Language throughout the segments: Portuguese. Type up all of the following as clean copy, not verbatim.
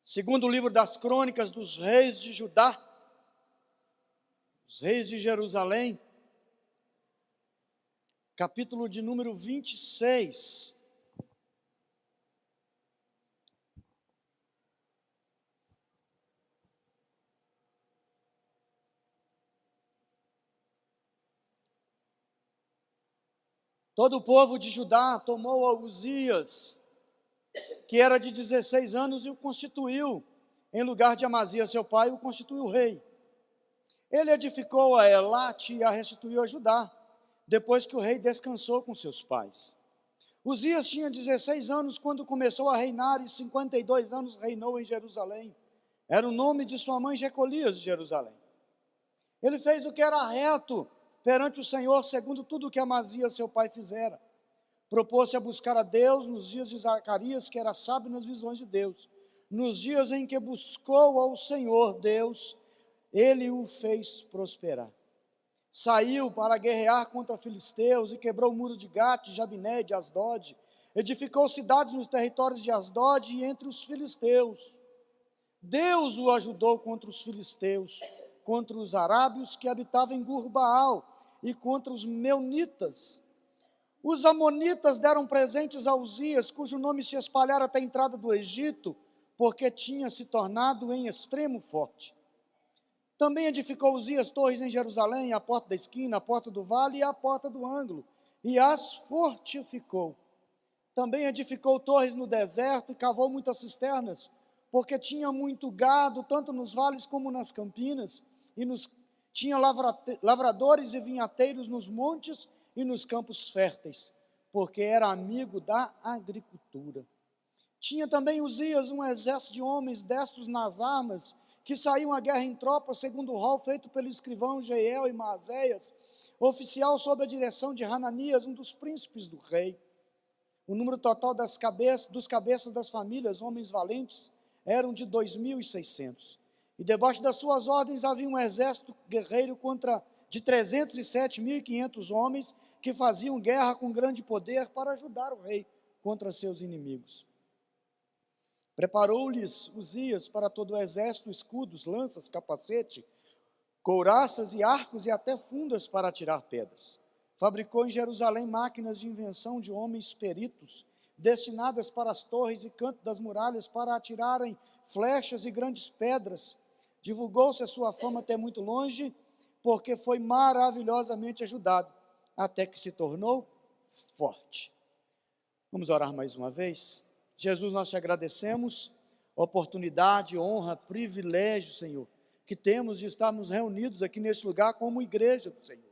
Segundo o livro das crônicas dos reis de Judá, os reis de Jerusalém, capítulo de número 26. Todo o povo de Judá tomou a Uzias, que era de 16 anos, e o constituiu, em lugar de Amazias seu pai, o constituiu rei. Ele edificou a Elate e a restituiu a Judá, depois que o rei descansou com seus pais. Uzias tinha 16 anos quando começou a reinar, e 52 anos reinou em Jerusalém. Era o nome de sua mãe Jecolias de Jerusalém. Ele fez o que era reto perante o Senhor, segundo tudo o que Amazias seu pai fizera. Propôs-se a buscar a Deus nos dias de Zacarias, que era sábio nas visões de Deus. Nos dias em que buscou ao Senhor Deus, ele o fez prosperar. Saiu para guerrear contra filisteus e quebrou o muro de Gat, de Jabiné, de Asdod. Edificou cidades nos territórios de Asdod e entre os filisteus. Deus o ajudou contra os filisteus, contra os arábios que habitavam em Gur-Baal e contra os meunitas. Os amonitas deram presentes a Uzias, cujo nome se espalhara até a entrada do Egito, porque tinha se tornado em extremo forte. Também edificou Uzias torres em Jerusalém, a porta da esquina, a porta do vale e a porta do ângulo, e as fortificou. Também edificou torres no deserto e cavou muitas cisternas, porque tinha muito gado, tanto nos vales como nas campinas, e tinha lavradores e vinhateiros nos montes e nos campos férteis, porque era amigo da agricultura. Tinha também Uzias um exército de homens destros nas armas, que saíam à guerra em tropas, segundo o rol feito pelo escrivão Jeiel e Maazéias, oficial sob a direção de Hananias, um dos príncipes do rei. O número total dos cabeças das famílias, homens valentes, eram de 2.600. E debaixo das suas ordens havia um exército guerreiro de 307.500 homens, que faziam guerra com grande poder para ajudar o rei contra seus inimigos. Preparou-lhes Uzias para todo o exército escudos, lanças, capacete, couraças e arcos e até fundas para atirar pedras. Fabricou em Jerusalém máquinas de invenção de homens peritos, destinadas para as torres e cantos das muralhas para atirarem flechas e grandes pedras. Divulgou-se a sua fama até muito longe, porque foi maravilhosamente ajudado, até que se tornou forte. Vamos orar mais uma vez? Jesus, nós te agradecemos, oportunidade, honra, privilégio, Senhor, que temos de estarmos reunidos aqui neste lugar como igreja do Senhor.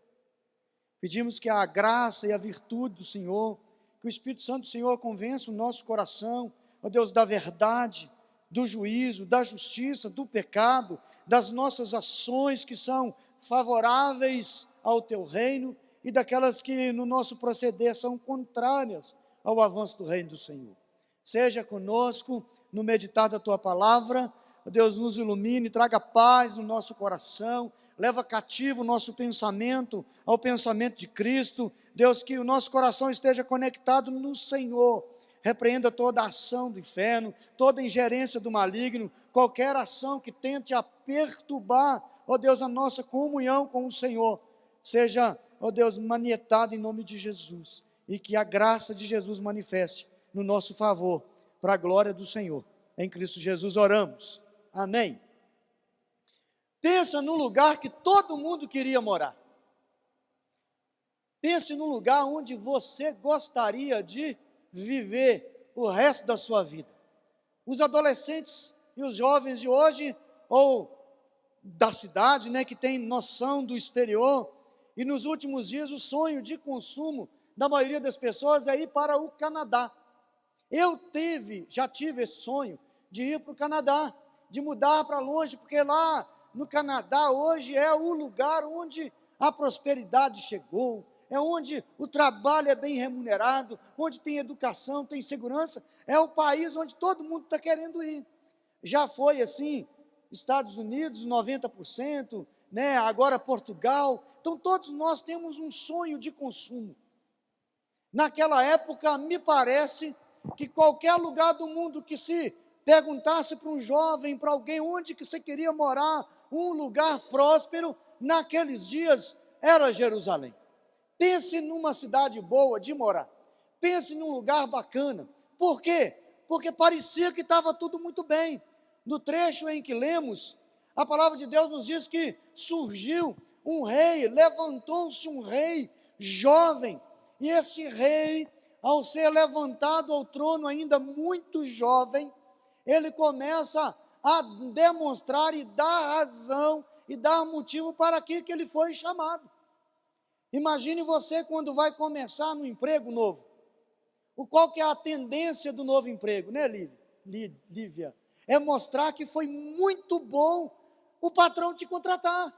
Pedimos que a graça e a virtude do Senhor, que o Espírito Santo do Senhor convença o nosso coração, ó Deus, da verdade, do juízo, da justiça, do pecado, das nossas ações que são favoráveis ao Teu reino e daquelas que no nosso proceder são contrárias ao avanço do reino do Senhor. Seja conosco no meditar da Tua palavra, Deus nos ilumine, traga paz no nosso coração, leva cativo o nosso pensamento ao pensamento de Cristo. Deus, que o nosso coração esteja conectado no Senhor, repreenda toda a ação do inferno, toda ingerência do maligno, qualquer ação que tente a perturbar, ó Deus, a nossa comunhão com o Senhor, seja, ó Deus, manietada em nome de Jesus, e que a graça de Jesus manifeste no nosso favor, para a glória do Senhor. Em Cristo Jesus oramos. Amém. Pensa num lugar que todo mundo queria morar. Pense num lugar onde você gostaria de viver o resto da sua vida. Os adolescentes e os jovens de hoje, ou da cidade, que tem noção do exterior, e nos últimos dias o sonho de consumo da maioria das pessoas é ir para o Canadá. Eu já tive esse sonho de ir para o Canadá, de mudar para longe, porque lá no Canadá hoje é o lugar onde a prosperidade chegou, é onde o trabalho é bem remunerado, onde tem educação, tem segurança, é o país onde todo mundo está querendo ir. Já foi assim, Estados Unidos, 90%, agora Portugal. Então todos nós temos um sonho de consumo. Naquela época, me parece que qualquer lugar do mundo que se perguntasse para um jovem, para alguém, onde que você queria morar, um lugar próspero, naqueles dias era Jerusalém. Pense numa cidade boa de morar. Pense num lugar bacana. Por quê? Porque parecia que estava tudo muito bem. No trecho em que lemos, a palavra de Deus nos diz que surgiu um rei, levantou-se um rei jovem, e esse rei, ao ser levantado ao trono ainda muito jovem, ele começa a demonstrar e dar razão e dar motivo para que ele foi chamado. Imagine você quando vai começar no emprego novo. Qual que é a tendência do novo emprego, né, Lívia? É mostrar que foi muito bom o patrão te contratar.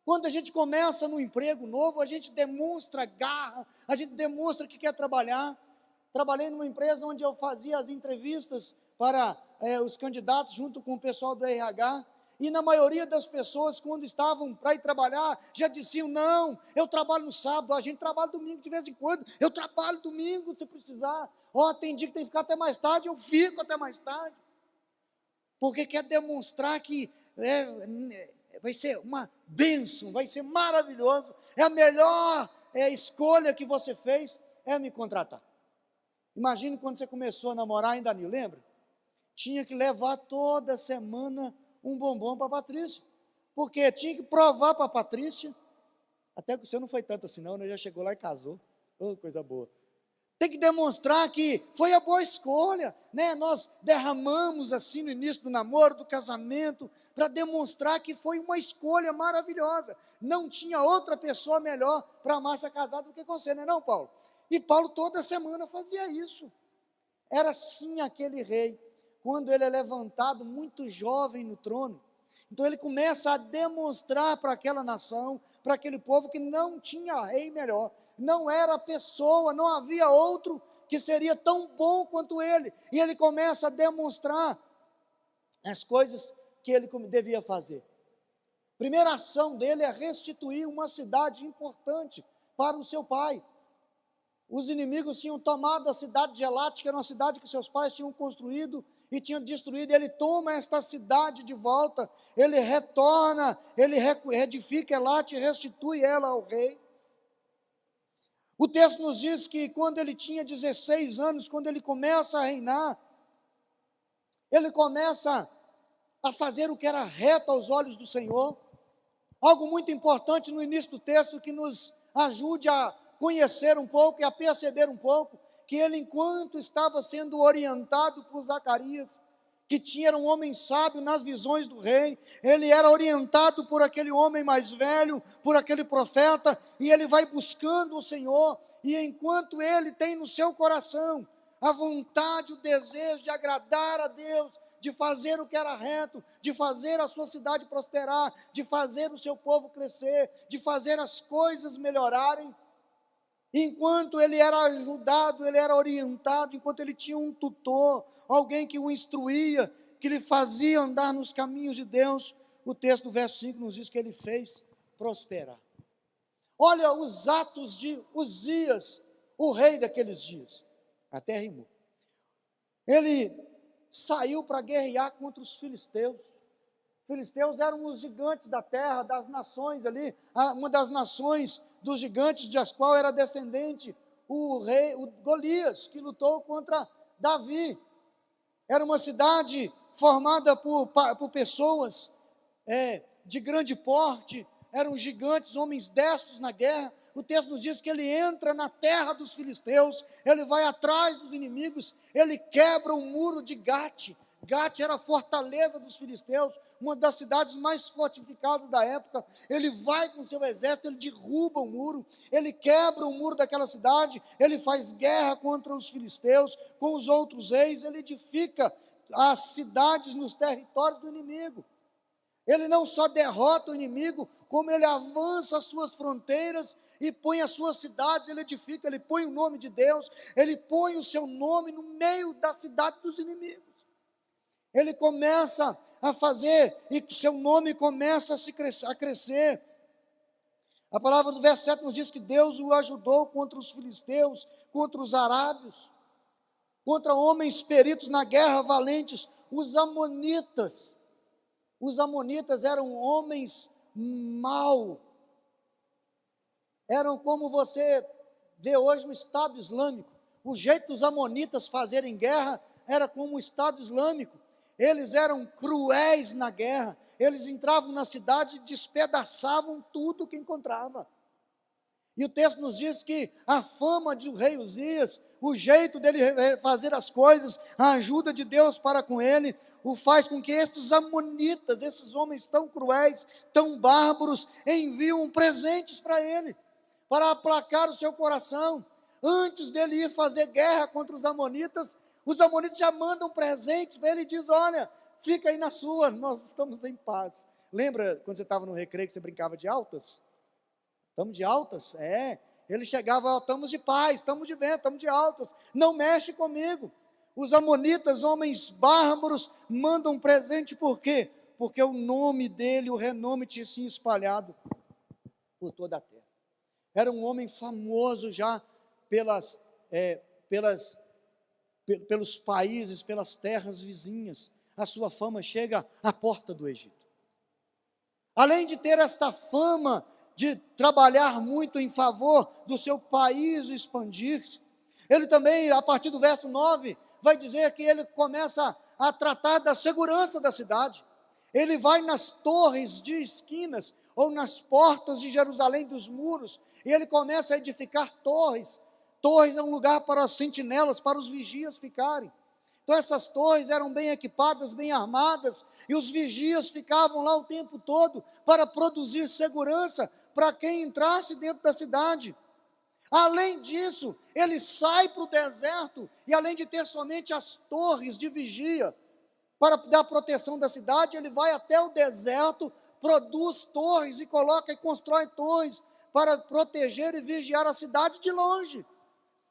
Quando a gente começa no emprego novo, a gente demonstra garra, a gente demonstra que quer trabalhar. Trabalhei numa empresa onde eu fazia as entrevistas para os candidatos junto com o pessoal do RH, e na maioria das pessoas, quando estavam para ir trabalhar, já diziam: não, eu trabalho no sábado, a gente trabalha domingo de vez em quando, eu trabalho domingo se precisar, tem dia que tem que ficar até mais tarde, eu fico até mais tarde, porque quer demonstrar que vai ser uma bênção, vai ser maravilhoso, é a melhor escolha que você fez, é me contratar. Imagine quando você começou a namorar, ainda me lembra? Tinha que levar toda semana um bombom para a Patrícia, porque tinha que provar para a Patrícia, até que o seu não foi tanto assim não, né? Já chegou lá e casou, coisa boa. Tem que demonstrar que foi a boa escolha, né? Nós derramamos assim no início do namoro, do casamento, para demonstrar que foi uma escolha maravilhosa. Não tinha outra pessoa melhor para amar essa casada do que você, não é não, Paulo? E Paulo toda semana fazia isso. Era sim aquele rei, quando ele é levantado muito jovem no trono. Então ele começa a demonstrar para aquela nação, para aquele povo, que não tinha rei melhor, não era pessoa, não havia outro que seria tão bom quanto ele. E ele começa a demonstrar as coisas que ele devia fazer. A primeira ação dele é restituir uma cidade importante para o seu pai. Os inimigos tinham tomado a cidade de Elate, que era uma cidade que seus pais tinham construído e tinham destruído. Ele toma esta cidade de volta, ele retorna, ele reedifica Elate e restitui ela ao rei. O texto nos diz que quando ele tinha 16 anos, quando ele começa a reinar, ele começa a fazer o que era reto aos olhos do Senhor. Algo muito importante no início do texto que nos ajude a conhecer um pouco e a perceber um pouco, que ele, enquanto estava sendo orientado por Zacarias, que era um homem sábio nas visões do rei, ele era orientado por aquele homem mais velho, por aquele profeta, e ele vai buscando o Senhor, e enquanto ele tem no seu coração a vontade, o desejo de agradar a Deus, de fazer o que era reto, de fazer a sua cidade prosperar, de fazer o seu povo crescer, de fazer as coisas melhorarem, enquanto ele era ajudado, ele era orientado, enquanto ele tinha um tutor, alguém que o instruía, que lhe fazia andar nos caminhos de Deus, o texto do verso 5 nos diz que ele fez prosperar. Olha os atos de Uzias, o rei daqueles dias, até rimou. Ele saiu para guerrear contra os filisteus. Os filisteus eram os gigantes da terra, das nações ali, uma das nações dos gigantes das qual era descendente o Golias, que lutou contra Davi. Era uma cidade formada por pessoas de grande porte, eram gigantes, homens destros na guerra. O texto nos diz que ele entra na terra dos filisteus, ele vai atrás dos inimigos, ele quebra o muro de Gate. Gate era a fortaleza dos filisteus, uma das cidades mais fortificadas da época. Ele vai com seu exército, ele derruba o muro, ele quebra o muro daquela cidade, ele faz guerra contra os filisteus, com os outros reis, ele edifica as cidades nos territórios do inimigo. Ele não só derrota o inimigo, como ele avança as suas fronteiras e põe as suas cidades, ele edifica, ele põe o nome de Deus, ele põe o seu nome no meio da cidade dos inimigos. Ele começa a fazer, e seu nome começa a crescer. A palavra do verso 7 nos diz que Deus o ajudou contra os filisteus, contra os arábios. contra homens peritos na guerra, valentes, os amonitas. Os amonitas eram homens mau, eram como você vê hoje no Estado Islâmico. O jeito dos amonitas fazerem guerra era como o Estado Islâmico. Eles eram cruéis na guerra, eles entravam na cidade e despedaçavam tudo que encontrava. E o texto nos diz que a fama do rei Uzias, o jeito dele fazer as coisas, a ajuda de Deus para com ele, o faz com que estes amonitas, esses homens tão cruéis, tão bárbaros, enviam presentes para ele, para aplacar o seu coração. Antes dele ir fazer guerra contra os amonitas já mandam presentes para ele e diz: olha, fica aí na sua, nós estamos em paz. Lembra quando você estava no recreio que você brincava de altas? Estamos de altas? Ele chegava: estamos de paz, estamos de bem, estamos de altas, não mexe comigo. Os amonitas, homens bárbaros, mandam um presente, por quê? Porque o nome dele, o renome tinha se espalhado por toda a terra. Era um homem famoso já pelos países, pelas terras vizinhas. A sua fama chega à porta do Egito. Além de ter esta fama de trabalhar muito em favor do seu país expandir, ele também, a partir do verso 9, vai dizer que ele começa a tratar da segurança da cidade. Ele vai nas torres de esquinas, ou nas portas de Jerusalém, dos muros, e ele começa a edificar torres. Torres é um lugar para as sentinelas, para os vigias ficarem. Então essas torres eram bem equipadas, bem armadas, e os vigias ficavam lá o tempo todo para produzir segurança para quem entrasse dentro da cidade. Além disso, ele sai para o deserto, e além de ter somente as torres de vigia para dar proteção da cidade, ele vai até o deserto, produz torres e coloca e constrói torres para proteger e vigiar a cidade de longe.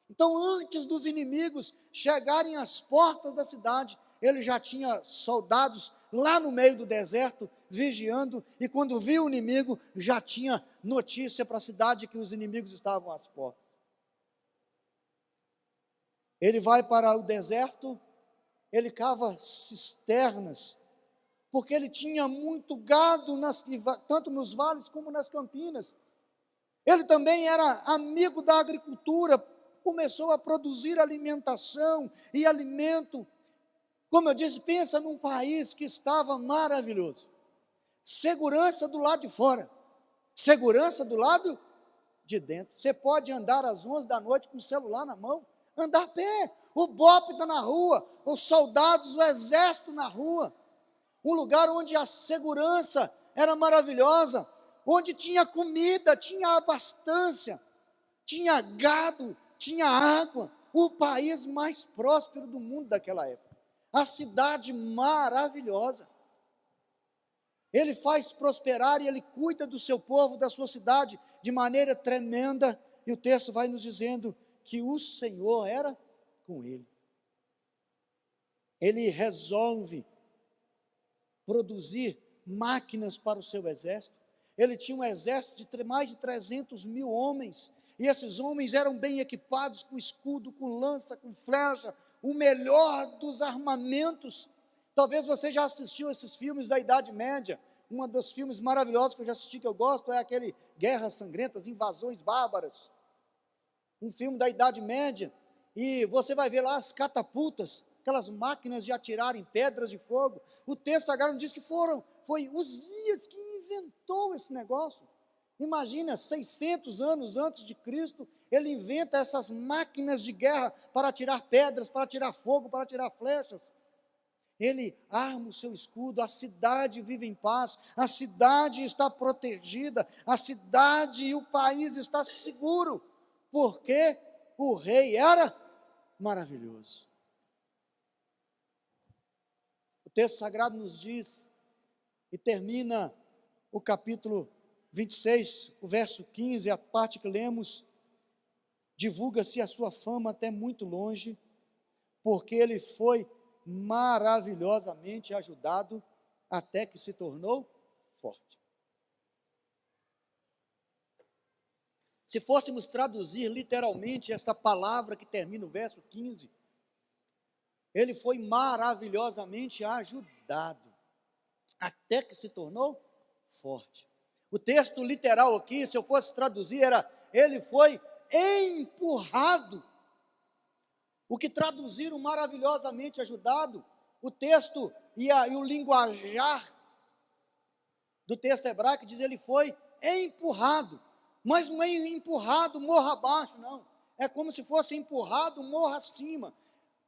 Então, antes dos inimigos chegarem às portas da cidade, ele já tinha soldados lá no meio do deserto, vigiando, e quando viu o inimigo, já tinha notícia para a cidade que os inimigos estavam às portas. Ele vai para o deserto, ele cava cisternas, porque ele tinha muito gado, tanto nos vales como nas campinas. Ele também era amigo da agricultura, começou a produzir alimentação e alimento. Como eu disse, pensa num país que estava maravilhoso. Segurança do lado de fora, segurança do lado de dentro. Você pode andar às 11 da noite com o celular na mão, andar a pé, o BOPE está na rua, os soldados, o exército na rua. Um lugar onde a segurança era maravilhosa, onde tinha comida, tinha abastança, tinha gado, tinha água, o país mais próspero do mundo daquela época, a cidade maravilhosa. Ele faz prosperar e ele cuida do seu povo, da sua cidade, de maneira tremenda, e o texto vai nos dizendo que o Senhor era com ele. Ele resolve produzir máquinas para o seu exército. Ele tinha um exército de mais de 300 mil homens, e esses homens eram bem equipados com escudo, com lança, com flecha, o melhor dos armamentos. Talvez você já assistiu esses filmes da Idade Média. Um dos filmes maravilhosos que eu já assisti, que eu gosto, é aquele Guerras Sangrentas, Invasões Bárbaras. Um filme da Idade Média, e você vai ver lá as catapultas, aquelas máquinas de atirarem pedras de fogo. O texto sagrado diz que foi Uzias que inventou esse negócio. Imagina, 600 anos antes de Cristo, ele inventa essas máquinas de guerra para atirar pedras, para atirar fogo, para atirar flechas. Ele arma o seu escudo, a cidade vive em paz, a cidade está protegida, a cidade e o país está seguro, porque o rei era maravilhoso. O texto sagrado nos diz, e termina o capítulo 26, o verso 15, a parte que lemos: divulga-se a sua fama até muito longe, porque ele foi maravilhosamente ajudado até que se tornou forte. Se fôssemos traduzir literalmente esta palavra que termina o verso 15, ele foi maravilhosamente ajudado, até que se tornou forte. O texto literal aqui, se eu fosse traduzir, era: ele foi empurrado. O que traduziram maravilhosamente ajudado, o texto e o linguajar do texto hebraico diz: ele foi empurrado. Mas não é empurrado morro abaixo, não. É como se fosse empurrado morro acima.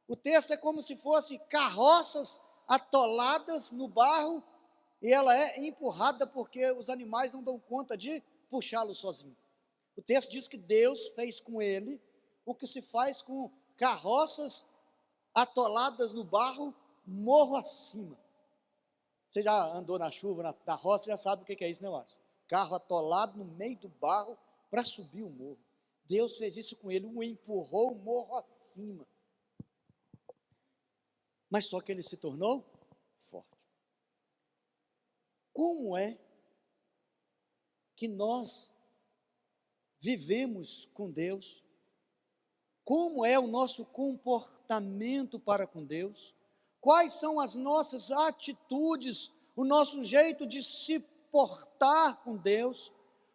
O texto é como se fosse carroças atoladas no barro, e ela é empurrada porque os animais não dão conta de puxá-lo sozinho. O texto diz que Deus fez com ele o que se faz com carroças atoladas no barro, morro acima. Você já andou na chuva, na roça, já sabe o que é esse negócio. Carro atolado no meio do barro para subir o morro. Deus fez isso com ele, o empurrou o morro acima. Mas só que ele se tornou forte. Como é que nós vivemos com Deus? Como é o nosso comportamento para com Deus? Quais são as nossas atitudes, o nosso jeito de se portar com Deus?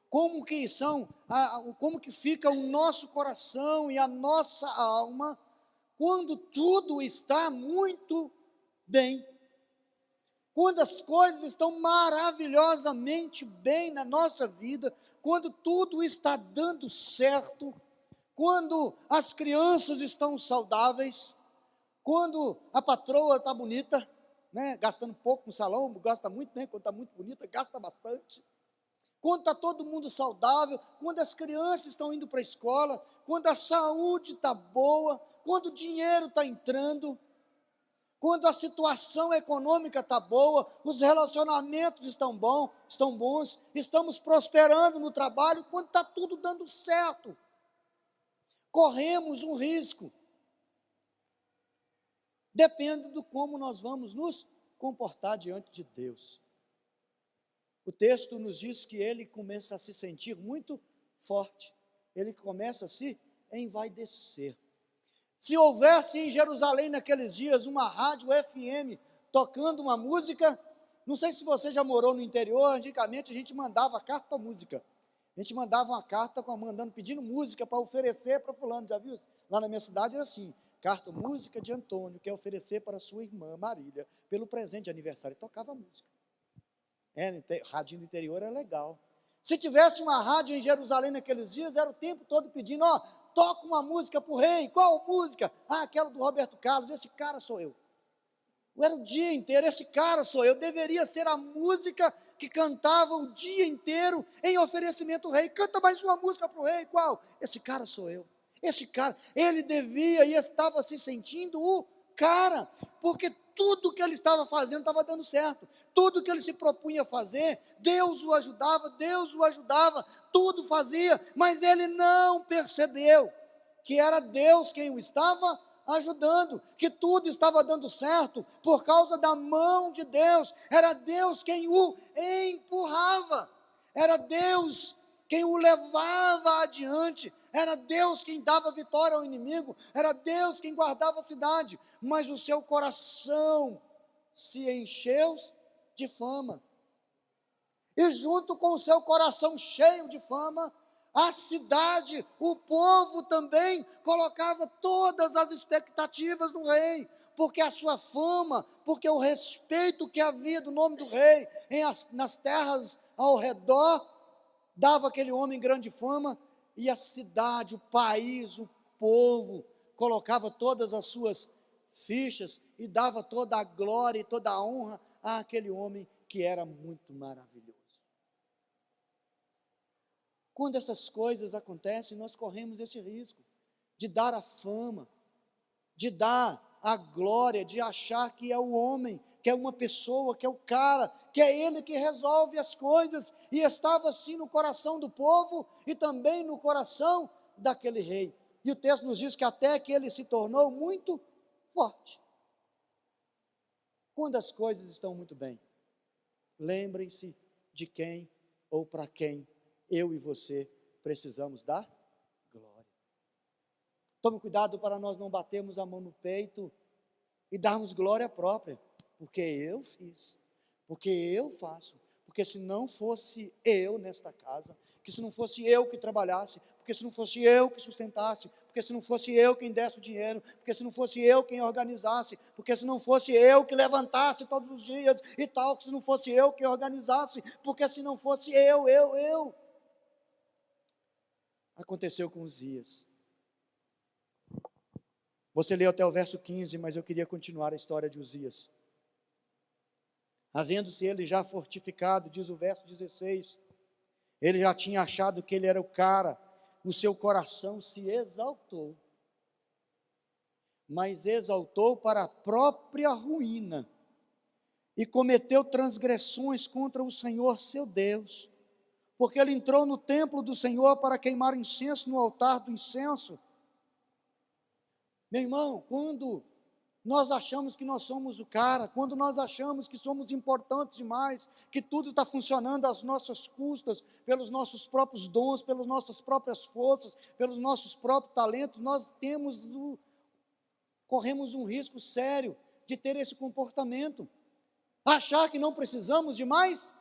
Como que fica o nosso coração e a nossa alma quando tudo está muito bem? Quando as coisas estão maravilhosamente bem na nossa vida, quando tudo está dando certo, quando as crianças estão saudáveis, quando a patroa está bonita, né, gastando pouco no salão, gasta muito, né, quando está muito bonita, gasta bastante. Quando está todo mundo saudável, quando as crianças estão indo para a escola, quando a saúde está boa, quando o dinheiro está entrando, quando a situação econômica está boa, os relacionamentos estão bons, estamos prosperando no trabalho, quando está tudo dando certo, corremos um risco. Depende de como nós vamos nos comportar diante de Deus. O texto nos diz que ele começa a se sentir muito forte, ele começa a se envaidecer. Se houvesse em Jerusalém naqueles dias uma rádio FM tocando uma música, não sei se você já morou no interior, antigamente a gente mandava carta música. A gente mandava uma carta pedindo música para oferecer para fulano, já viu? Lá na minha cidade era assim: carta música de Antônio, quer oferecer para sua irmã Marília, pelo presente de aniversário. E tocava música. Rádio do interior é legal. Se tivesse uma rádio em Jerusalém naqueles dias, era o tempo todo pedindo: ó, toca uma música para o rei. Qual música? Ah, aquela do Roberto Carlos. Esse cara sou eu. Era o dia inteiro: esse cara sou eu. Deveria ser a música que cantava o dia inteiro em oferecimento ao rei. Canta mais uma música para o rei. Qual? Esse cara sou eu. Esse cara, ele devia e estava se sentindo o cara, porque tudo que ele estava fazendo estava dando certo, tudo que ele se propunha a fazer, Deus o ajudava, tudo fazia, mas ele não percebeu que era Deus quem o estava ajudando, que tudo estava dando certo por causa da mão de Deus, era Deus quem o empurrava, era Deus quem o levava adiante, era Deus quem dava vitória ao inimigo, era Deus quem guardava a cidade, mas o seu coração se encheu de fama, e junto com o seu coração cheio de fama, a cidade, o povo também colocava todas as expectativas no rei, porque a sua fama, porque o respeito que havia do nome do rei nas terras ao redor, dava aquele homem grande fama, e a cidade, o país, o povo, colocava todas as suas fichas e dava toda a glória e toda a honra àquele homem que era muito maravilhoso. Quando essas coisas acontecem, nós corremos esse risco de dar a fama, de dar a glória, de achar que é o homem, que é uma pessoa, que é o cara, que é ele que resolve as coisas, e estava assim no coração do povo e também no coração daquele rei. E o texto nos diz que até que ele se tornou muito forte. Quando as coisas estão muito bem, lembrem-se de quem ou para quem eu e você precisamos dar glória. Tome cuidado para nós não batermos a mão no peito e darmos glória própria, porque eu fiz, porque eu faço, porque se não fosse eu nesta casa, que se não fosse eu que trabalhasse, porque se não fosse eu que sustentasse, porque se não fosse eu quem desse o dinheiro, porque se não fosse eu quem organizasse, porque se não fosse eu que levantasse todos os dias e tal, se não fosse eu que organizasse, porque se não fosse eu. Aconteceu com Uzias. Você leu até o verso 15, mas eu queria continuar a história de Uzias. Havendo-se ele já fortificado, diz o verso 16, ele já tinha achado que ele era o cara, o seu coração se exaltou, mas exaltou para a própria ruína, e cometeu transgressões contra o Senhor seu Deus, porque ele entrou no templo do Senhor para queimar incenso no altar do incenso. Meu irmão, quando nós achamos que nós somos o cara, quando nós achamos que somos importantes demais, que tudo está funcionando às nossas custas, pelos nossos próprios dons, pelas nossas próprias forças, pelos nossos próprios talentos, nós corremos um risco sério de ter esse comportamento. Achar que não precisamos de mais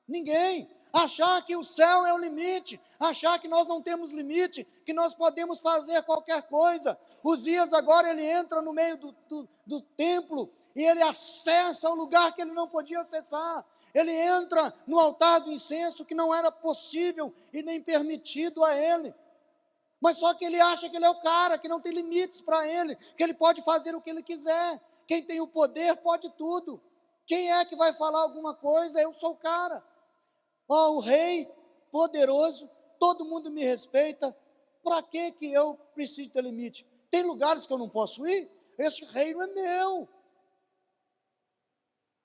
ninguém, achar que o céu é o limite, achar que nós não temos limite, que nós podemos fazer qualquer coisa. Uzias agora ele entra no meio do templo e ele acessa o lugar que ele não podia acessar. Ele entra no altar do incenso que não era possível e nem permitido a ele. Mas só que ele acha que ele é o cara, que não tem limites para ele, que ele pode fazer o que ele quiser. Quem tem o poder pode tudo. Quem é que vai falar alguma coisa? Eu sou o cara. O rei poderoso, todo mundo me respeita, para que eu preciso ter limite? Tem lugares que eu não posso ir? Esse reino é meu.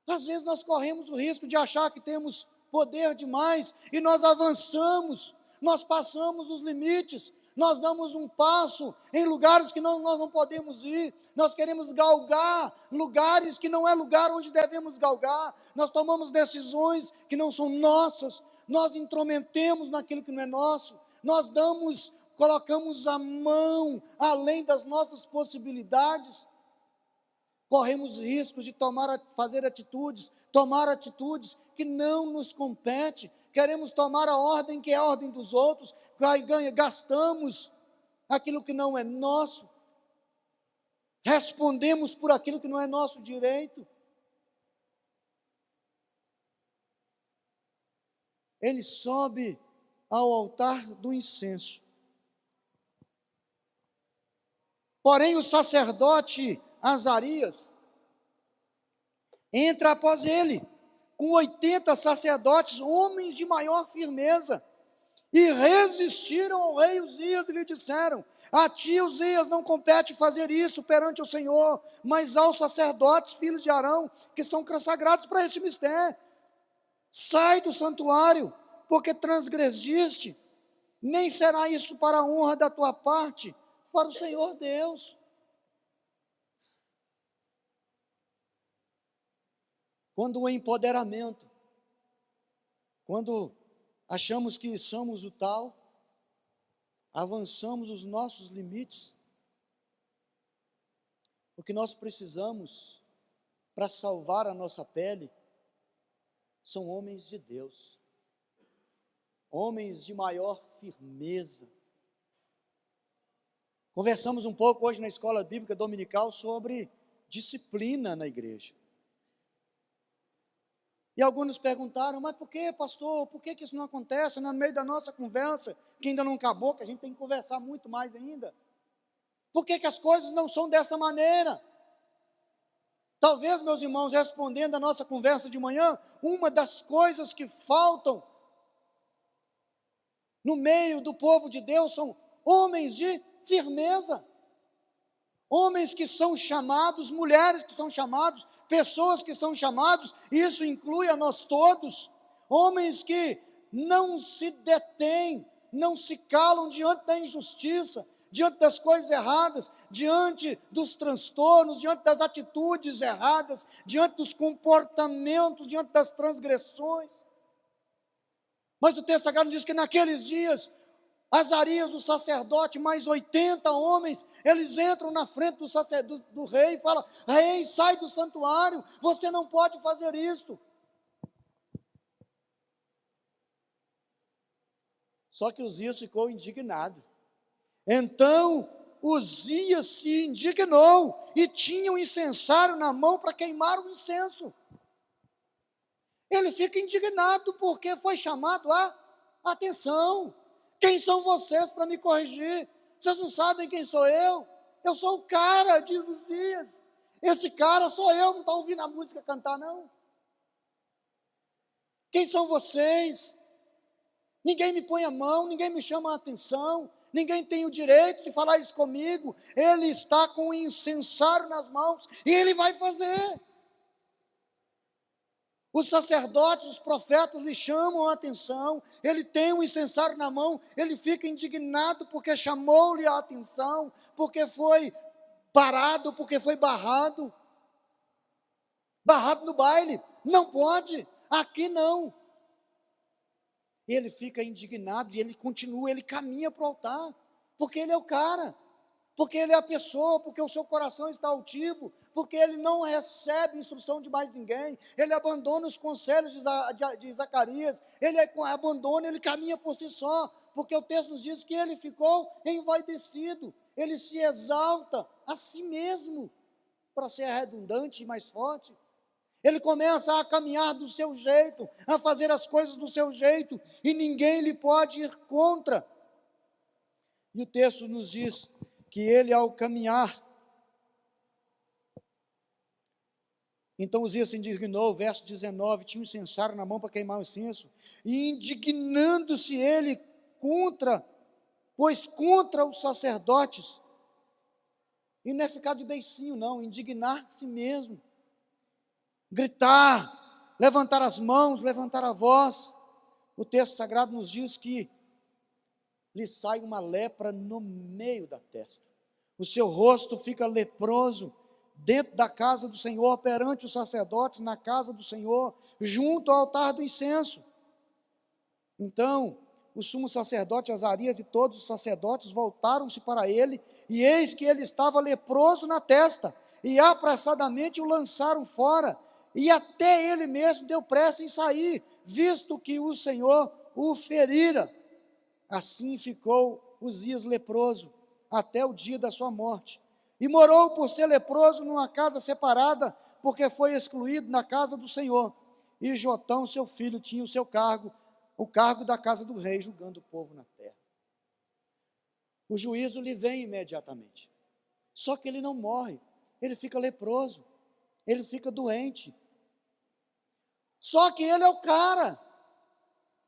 Às vezes nós corremos o risco de achar que temos poder demais, e nós avançamos, nós passamos os limites, nós damos um passo em lugares que nós não podemos ir, nós queremos galgar lugares que não é lugar onde devemos galgar, nós tomamos decisões que não são nossas, nós intrometemos naquilo que não é nosso, nós colocamos a mão além das nossas possibilidades, corremos riscos de tomar atitudes que não nos compete, queremos tomar a ordem que é a ordem dos outros, gastamos aquilo que não é nosso, respondemos por aquilo que não é nosso direito. Ele sobe ao altar do incenso. Porém, o sacerdote Azarias entra após ele, com 80 sacerdotes, homens de maior firmeza, e resistiram ao rei Uzias e lhe disseram: a ti, Uzias, não compete fazer isso perante o Senhor, mas aos sacerdotes, filhos de Arão, que são consagrados para este mistério. Sai do santuário, porque transgrediste, nem será isso para a honra da tua parte, para o Senhor Deus. Quando o empoderamento, quando achamos que somos o tal, avançamos os nossos limites, o que nós precisamos para salvar a nossa pele são homens de Deus, homens de maior firmeza. Conversamos um pouco hoje na escola bíblica dominical sobre disciplina na igreja. E alguns nos perguntaram: mas por que, pastor, por que isso não acontece no meio da nossa conversa, que ainda não acabou, que a gente tem que conversar muito mais ainda? Por que as coisas não são dessa maneira? Talvez, meus irmãos, respondendo a nossa conversa de manhã, uma das coisas que faltam no meio do povo de Deus são homens de firmeza, homens que são chamados, mulheres que são chamados, pessoas que são chamados, e isso inclui a nós todos, homens que não se detêm, não se calam diante da injustiça, diante das coisas erradas, diante dos transtornos, diante das atitudes erradas, diante dos comportamentos, diante das transgressões. Mas o texto sagrado diz que naqueles dias Azarias, o sacerdote, mais 80 homens, eles entram na frente do rei e falam: rei, sai do santuário, você não pode fazer isto. Só que Uzias ficou indignado. Então Uzias se indignou e tinha um incensário na mão para queimar o incenso. Ele fica indignado porque foi chamado a atenção. Quem são vocês para me corrigir? Vocês não sabem quem sou eu? Eu sou o cara, diz Uzias. Esse cara sou eu, não está ouvindo a música cantar, não? Quem são vocês? Ninguém me põe a mão, ninguém me chama a atenção, ninguém tem o direito de falar isso comigo. Ele está com o incensário nas mãos e ele vai fazer. Os sacerdotes, os profetas lhe chamam a atenção, ele tem um incensário na mão, ele fica indignado porque chamou-lhe a atenção, porque foi parado, porque foi barrado no baile. Não pode, aqui não. Ele fica indignado e ele continua, ele caminha para o altar, porque ele é o cara, porque ele é a pessoa, porque o seu coração está altivo, porque ele não recebe instrução de mais ninguém, ele abandona os conselhos de Zacarias, ele abandona, ele caminha por si só, porque o texto nos diz que ele ficou envaidecido, ele se exalta a si mesmo, para ser redundante e mais forte. Ele começa a caminhar do seu jeito, a fazer as coisas do seu jeito, e ninguém lhe pode ir contra. E o texto nos diz que ele, ao caminhar, então Uzias se indignou, verso 19, tinha um incensário na mão para queimar o incenso, e indignando-se ele contra os sacerdotes, e não é ficar de beicinho não, indignar-se mesmo, gritar, levantar as mãos, levantar a voz. O texto sagrado nos diz que lhe sai uma lepra no meio da testa. O seu rosto fica leproso dentro da casa do Senhor, perante os sacerdotes, na casa do Senhor, junto ao altar do incenso. Então, o sumo sacerdote Azarias e todos os sacerdotes voltaram-se para ele, e eis que ele estava leproso na testa, e apressadamente o lançaram fora, e até ele mesmo deu pressa em sair, visto que o Senhor o ferira. Assim ficou Uzias leproso, até o dia da sua morte. E morou por ser leproso numa casa separada, porque foi excluído na casa do Senhor. E Jotão, seu filho, tinha o seu cargo, o cargo da casa do rei, julgando o povo na terra. O juízo lhe vem imediatamente. Só que ele não morre, ele fica leproso, ele fica doente. Só que ele é o cara.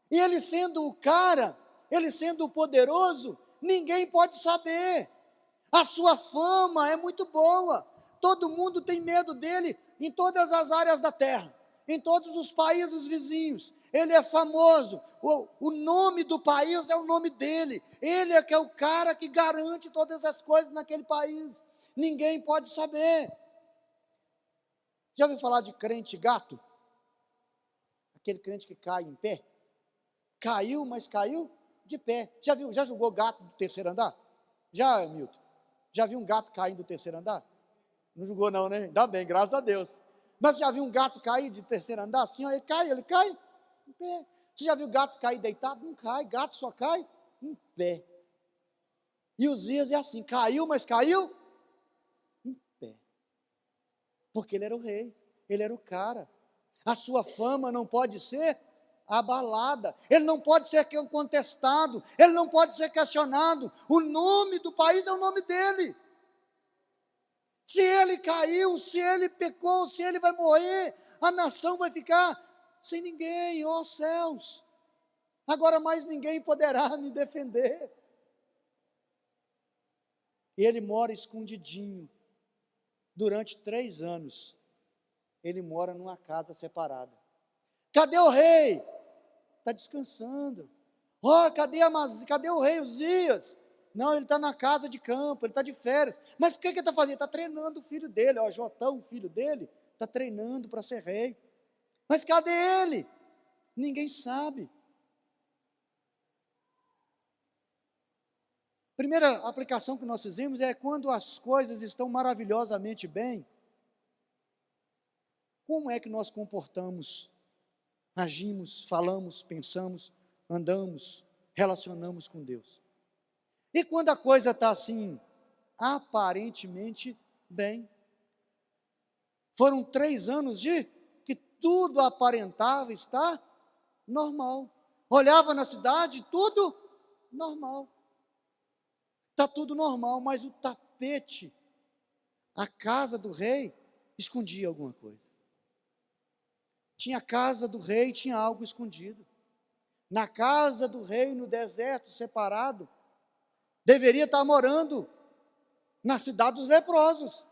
E ele sendo o cara, ele sendo o poderoso, ninguém pode saber. A sua fama é muito boa. Todo mundo tem medo dele em todas as áreas da terra, em todos os países vizinhos. Ele é famoso. O nome do país é o nome dele. Ele é que é o cara que garante todas as coisas naquele país. Ninguém pode saber. Já ouviu falar de crente gato? Aquele crente que cai em pé. Caiu, mas caiu de pé. Já jogou gato do terceiro andar? Já, Milton? Já viu um gato caindo do terceiro andar? Não jogou não, né? Ainda bem, graças a Deus. Mas você já viu um gato cair de terceiro andar assim? Ó, ele cai em pé. Você já viu gato cair deitado? Não cai, gato só cai em pé. E Uzias é assim, caiu, mas caiu em pé. Porque ele era o rei, ele era o cara. A sua fama não pode ser abalada, ele não pode ser contestado, ele não pode ser questionado. O nome do país é o nome dele. Se ele caiu, se ele pecou, se ele vai morrer, a nação vai ficar sem ninguém, ó céus. Agora mais ninguém poderá me defender. E ele mora escondidinho. Durante 3 anos, ele mora numa casa separada. Cadê o rei? Está descansando. Cadê o rei Uzias? Não, ele está na casa de campo, ele está de férias. Mas o que ele está fazendo? Está treinando o filho dele, Jotão, o filho dele, está treinando para ser rei. Mas cadê ele? Ninguém sabe. Primeira aplicação que nós fizemos é quando as coisas estão maravilhosamente bem, como é que nós comportamos, agimos, falamos, pensamos, andamos, relacionamos com Deus? E quando a coisa está assim, aparentemente bem? Foram 3 anos de que tudo aparentava estar normal. Olhava na cidade, tudo normal. Está tudo normal, mas o tapete, a casa do rei, escondia alguma coisa. Tinha a casa do rei, tinha algo escondido. Na casa do rei, no deserto, separado, deveria estar morando na cidade dos leprosos.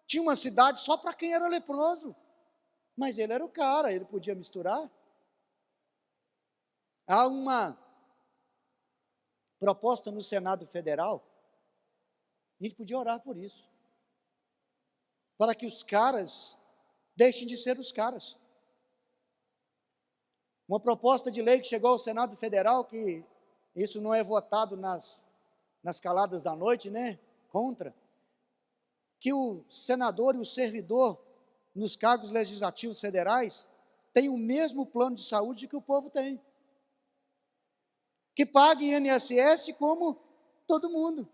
Tinha uma cidade só para quem era leproso. Mas ele era o cara, ele podia misturar. Há uma proposta no Senado Federal, a gente podia orar por isso, para que os caras deixem de ser os caras. Uma proposta de lei que chegou ao Senado Federal, que isso não é votado nas caladas da noite, né? Contra. Que o senador e o servidor nos cargos legislativos federais têm o mesmo plano de saúde que o povo tem. Que pague INSS como todo mundo.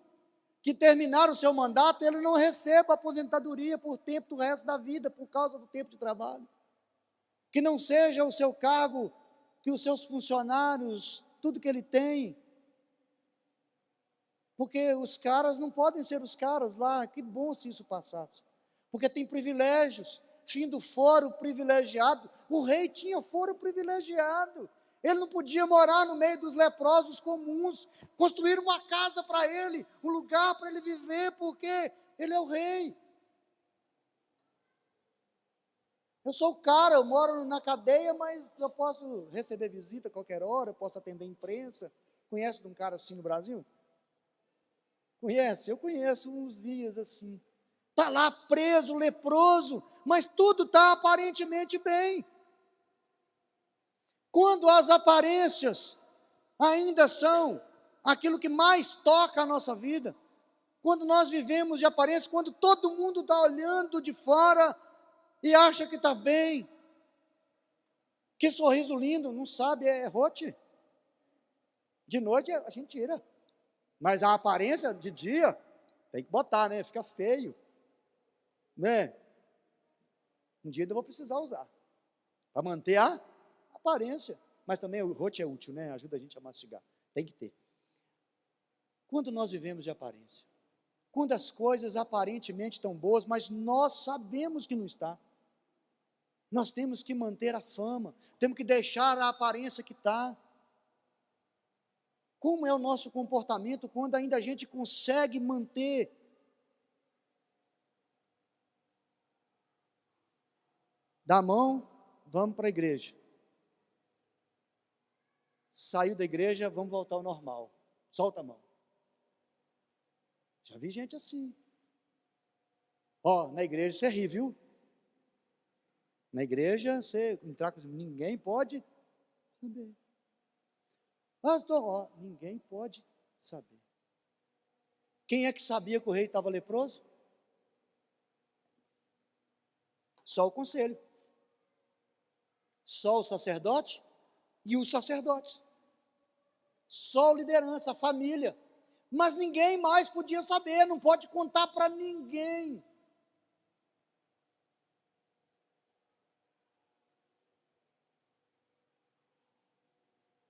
Que terminar o seu mandato, ele não receba aposentadoria por tempo do resto da vida, por causa do tempo de trabalho. Que não seja o seu cargo, que os seus funcionários, tudo que ele tem, porque os caras não podem ser os caras lá, que bom se isso passasse, porque tem privilégios, fim do foro privilegiado, o rei tinha foro privilegiado, ele não podia morar no meio dos leprosos comuns, construir uma casa para ele, um lugar para ele viver, porque ele é o rei. Eu sou o cara, eu moro na cadeia, mas eu posso receber visita a qualquer hora, eu posso atender a imprensa. Conhece de um cara assim no Brasil? Conhece? Eu conheço uns dias assim. Está lá preso, leproso, mas tudo está aparentemente bem. Quando as aparências ainda são aquilo que mais toca a nossa vida, quando nós vivemos de aparência, quando todo mundo está olhando de fora e acha que está bem, que sorriso lindo, não sabe, é rote. De noite a gente tira, mas a aparência de dia tem que botar, né? Fica feio, né? Um dia eu vou precisar usar para manter a aparência, mas também o rote é útil, né? Ajuda a gente a mastigar, tem que ter. Quando nós vivemos de aparência, quando as coisas aparentemente estão boas, mas nós sabemos que não está, nós temos que manter a fama, temos que deixar a aparência que está. Como é o nosso comportamento quando ainda a gente consegue manter da mão, vamos para a igreja. Saiu da igreja, vamos voltar ao normal. Solta a mão. Já vi gente assim. Ó, na igreja você ri, viu? Na igreja você entrar com ninguém pode saber. Pastor, ó, ninguém pode saber. Quem é que sabia que o rei estava leproso? Só o conselho. Só o sacerdote e os sacerdotes. Só a liderança, a família. Mas ninguém mais podia saber, não pode contar para ninguém.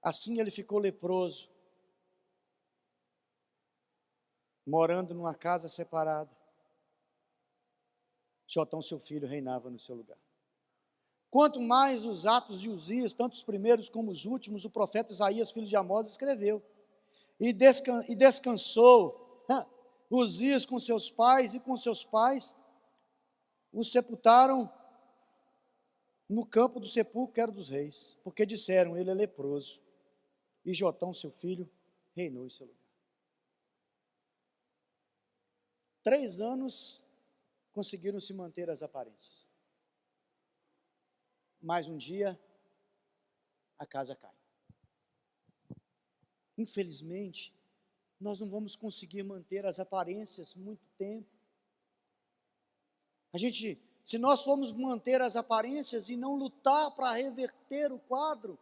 Assim ele ficou leproso, morando numa casa separada. Jotão, seu filho, reinava no seu lugar. Quanto mais os atos de Uzias, tanto os primeiros como os últimos, o profeta Isaías, filho de Amós, escreveu. E descansou Uzias com seus pais, e com seus pais o sepultaram no campo do sepulcro que era dos reis, porque disseram, ele é leproso. E Jotão, seu filho, reinou em seu lugar. 3 anos conseguiram se manter as aparências. Mas um dia, a casa cai. Infelizmente, nós não vamos conseguir manter as aparências muito tempo. Se nós formos manter as aparências e não lutar para reverter o quadro,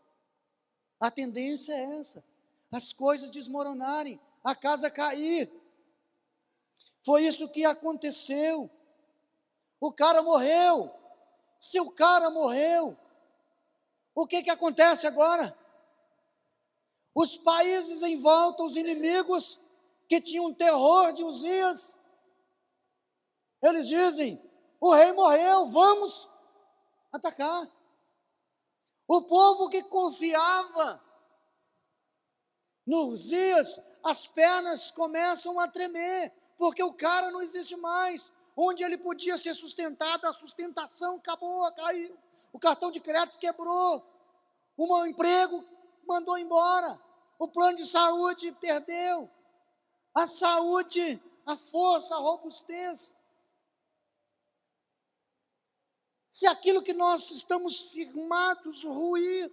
a tendência é essa, as coisas desmoronarem, a casa cair. Foi isso que aconteceu. O cara morreu. Se o cara morreu, o que acontece agora? Os países em volta, os inimigos que tinham terror de Uzias, eles dizem: o rei morreu, vamos atacar. O povo que confiava no Uzias, as pernas começam a tremer, porque o cara não existe mais. Onde ele podia ser sustentado, a sustentação acabou, caiu. O cartão de crédito quebrou. O emprego mandou embora. O plano de saúde perdeu. A saúde, a força, a robustez. Se aquilo que nós estamos firmados ruir,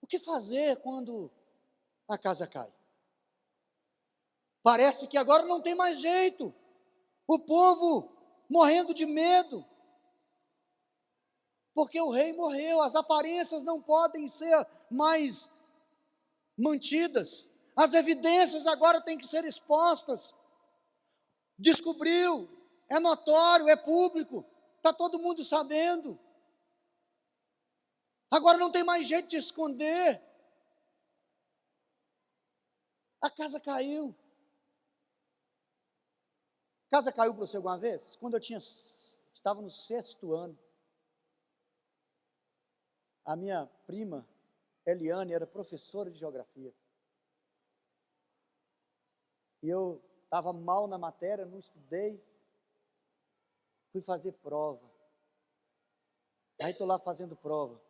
o que fazer quando a casa cai? Parece que agora não tem mais jeito. O povo morrendo de medo, porque o rei morreu, as aparências não podem ser mais mantidas, as evidências agora têm que ser expostas. Descobriu, é notório, é público, está todo mundo sabendo. Agora não tem mais jeito de esconder. A casa caiu. A casa caiu para você alguma vez? Quando eu estava no 6º ano, a minha prima, Eliane, era professora de geografia. E eu estava mal na matéria, não estudei, fui fazer prova. Aí estou lá fazendo prova.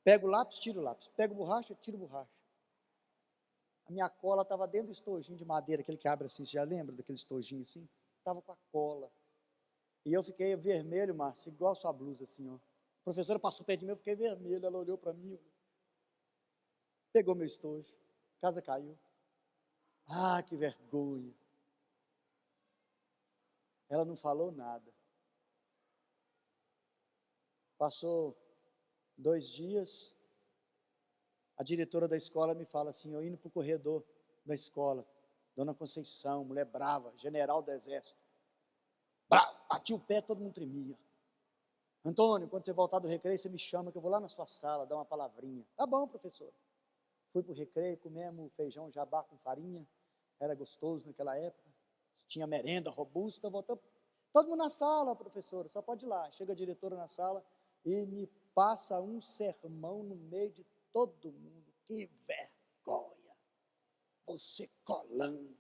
Pego o lápis, tiro o lápis. Pego borracha, tiro borracha. A minha cola estava dentro do estojinho de madeira, aquele que abre assim, você já lembra daquele estojinho assim? Estava com a cola. E eu fiquei vermelho, Márcio, igual a sua blusa assim, ó. A professora passou perto de mim, eu fiquei vermelho, ela olhou para mim, pegou meu estojo, a casa caiu. Ah, que vergonha. Ela não falou nada. Passou 2 dias, a diretora da escola me fala assim, eu indo para o corredor da escola, Dona Conceição, mulher brava, general do exército. Bati o pé, todo mundo tremia. Antônio, quando você voltar do recreio, você me chama que eu vou lá na sua sala, dar uma palavrinha. Tá bom, professor. Fui para o recreio, comemos feijão jabá com farinha, era gostoso naquela época, tinha merenda robusta, voltamos. Todo mundo na sala, professora, só pode ir lá. Chega a diretora na sala e me passa um sermão no meio de todo mundo. Que vergonha! Você colando.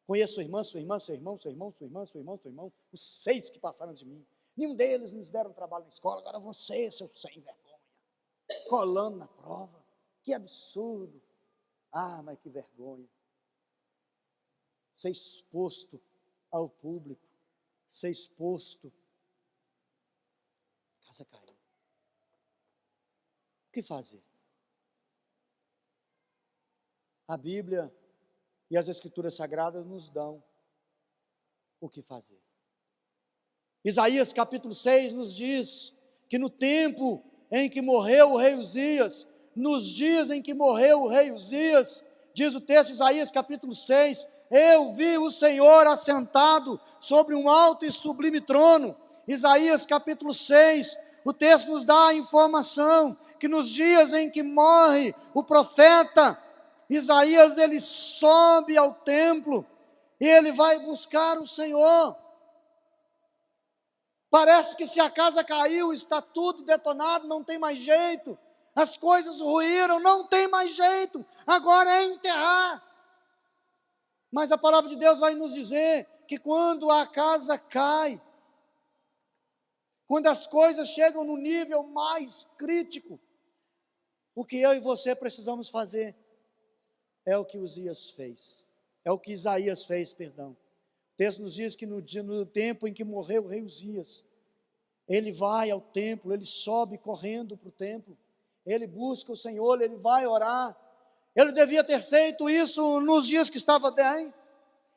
Conheço sua irmã, seu irmão, sua irmã, os 6 que passaram de mim. Nenhum deles nos deram trabalho na escola, agora você, seu sem vergonha. Colando na prova. Que absurdo. Ah, mas que vergonha. Ser exposto ao público, ser exposto. A casa caiu. O que fazer? A Bíblia e as Escrituras Sagradas nos dão o que fazer. Isaías capítulo 6 nos diz que no tempo em que morreu o rei Uzias, nos dias em que morreu o rei Uzias, diz o texto de Isaías capítulo 6, eu vi o Senhor assentado sobre um alto e sublime trono. Isaías capítulo 6, o texto nos dá a informação que nos dias em que morre o profeta Isaías, ele sobe ao templo e ele vai buscar o Senhor. Parece que se a casa caiu, está tudo detonado, não tem mais jeito. As coisas ruíram, não tem mais jeito. Agora é enterrar. Mas a palavra de Deus vai nos dizer que quando a casa cai, quando as coisas chegam no nível mais crítico, o que eu e você precisamos fazer é o que Uzias fez. É o que Isaías fez, perdão. O texto nos diz que no tempo em que morreu o rei Uzias, Ele vai ao templo, ele sobe correndo para o templo, ele busca o Senhor, ele vai orar. Ele devia ter feito isso nos dias que estava bem,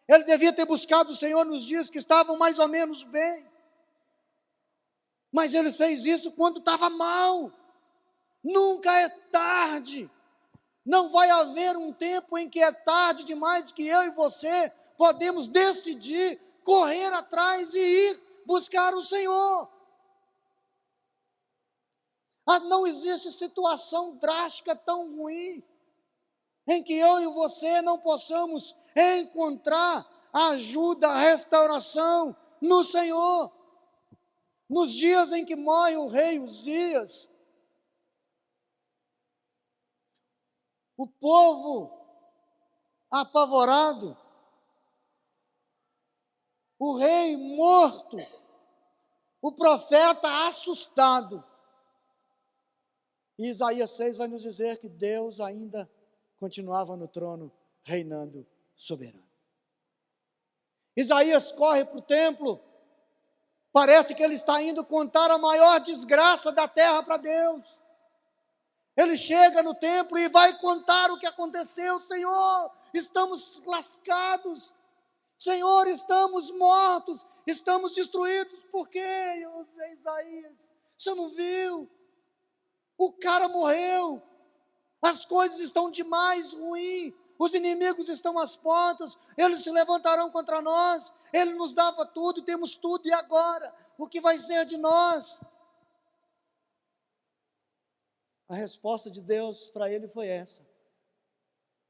ele devia ter buscado o Senhor nos dias que estavam mais ou menos bem, mas ele fez isso quando estava mal. Nunca é tarde, não vai haver um tempo em que é tarde demais, que eu e você podemos decidir correr atrás e ir buscar o Senhor. Não existe situação drástica tão ruim em que eu e você não possamos encontrar ajuda, restauração no Senhor. Nos dias em que morre o rei Uzias, o povo apavorado, o rei morto, o profeta assustado. E Isaías 6 vai nos dizer que Deus ainda continuava no trono, reinando soberano. Isaías corre para o templo, parece que ele está indo contar a maior desgraça da terra para Deus. Ele chega no templo e vai contar o que aconteceu. Senhor, estamos lascados. Senhor, estamos mortos, estamos destruídos. Por quê, Isaías? O senhor não viu? O cara morreu, as coisas estão demais ruins, os inimigos estão às portas, eles se levantarão contra nós, ele nos dava tudo, temos tudo, e agora? O que vai ser de nós? A resposta de Deus para ele foi essa: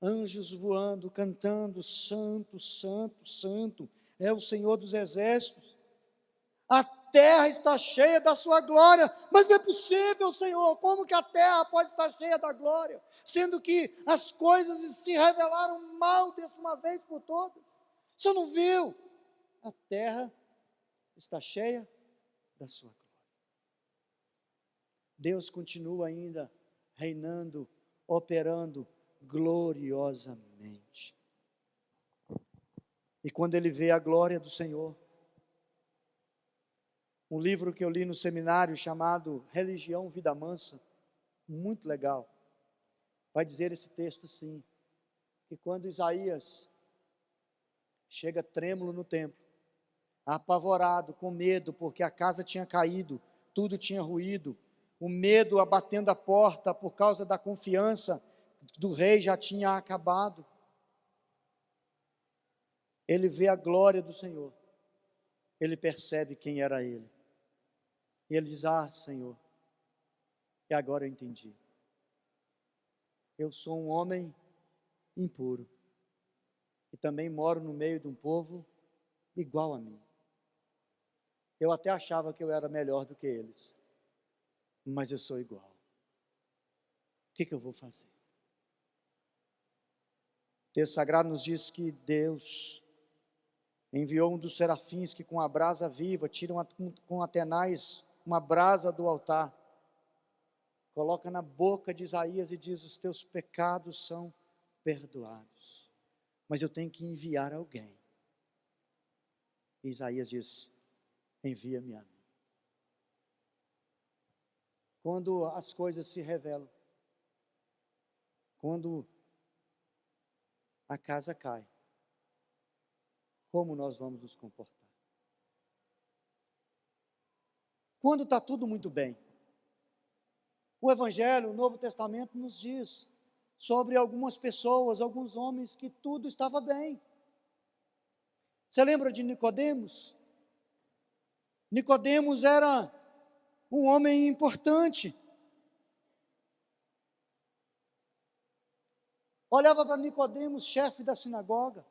anjos voando, cantando, santo, santo, santo, é o Senhor dos exércitos, a terra está cheia da sua glória. Mas não é possível, Senhor, como que a terra pode estar cheia da glória, sendo que as coisas se revelaram mal de uma vez por todas? O senhor não viu? A terra está cheia da sua glória. Deus continua ainda reinando, operando gloriosamente. E quando ele vê a glória do Senhor, um livro que eu li no seminário chamado Religião Vida Mansa, muito legal, vai dizer esse texto assim, que quando Isaías chega trêmulo no templo, apavorado, com medo, porque a casa tinha caído, tudo tinha ruído, o medo abatendo a porta por causa da confiança do rei já tinha acabado. Ele vê a glória do Senhor, ele percebe quem era ele. E ele diz: ah, Senhor, e agora eu entendi. Eu sou um homem impuro, e também moro no meio de um povo igual a mim. Eu até achava que eu era melhor do que eles, mas eu sou igual. O que eu vou fazer? O texto sagrado nos diz que Deus enviou um dos serafins que com a brasa viva tira com atenais uma brasa do altar, coloca na boca de Isaías e diz: os teus pecados são perdoados, mas eu tenho que enviar alguém. E Isaías diz: envia-me a mim. Quando as coisas se revelam, quando a casa cai, como nós vamos nos comportar? Quando está tudo muito bem. O Evangelho, o Novo Testamento nos diz sobre algumas pessoas, alguns homens que tudo estava bem. Você lembra de Nicodemos? Nicodemos era um homem importante. Olhava para Nicodemos, chefe da sinagoga,